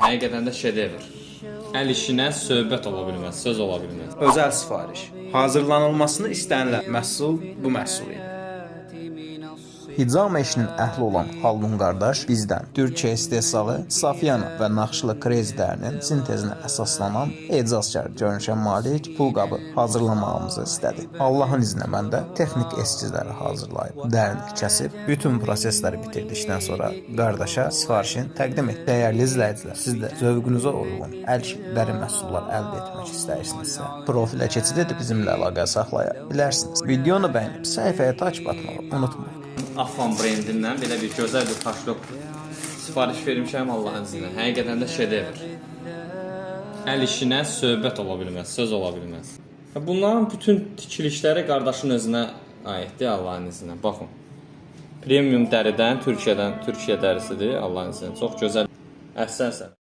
Həqiqətən də şedevr. Əl işinə söhbət ola bilməz, söz ola bilməz. Özəl sifariş. Hazırlanılmasını istənilən məhsul bu məhsul idi. Hicama işinin əhli olan Haldun qardaş bizdən Türkiyə istehsalı Safyana və naxışlı krez dərinin sintezinə əsaslanan ecazkar görünüşə malik pulqabı hazırlamağımızı istədi. Allahın izni mən də texnik eskizləri hazırlayıb, dərini kəsib, bütün prosesləri bitirdikdən sonra qardaşa sifarişin təqdim etdi. Dəyərli izləyicilər, siz də zövqünüzə uyğun əl işi dəri məhsullar əldə etmək istəyirsinizsə, profilə keçid edib bizimlə əlaqə saxlaya bilərsiniz. Videonu bəyənib səhifəyə takib atmağı unutmayın. Afan brendindən belə bir gözəl bir kaşlok sifariş vermişəm Allahın izni ilə. Həqiqətən də şedevr. Əl işinə söhbət ola bilməz, söz ola bilməz. Bunların bütün tikilişləri qardaşın özünə aiddir Allahın izni ilə. Baxın. Premium dəridən, Türkiyə dərisidir Allahın izni ilə. Çox gözəl, əhsən.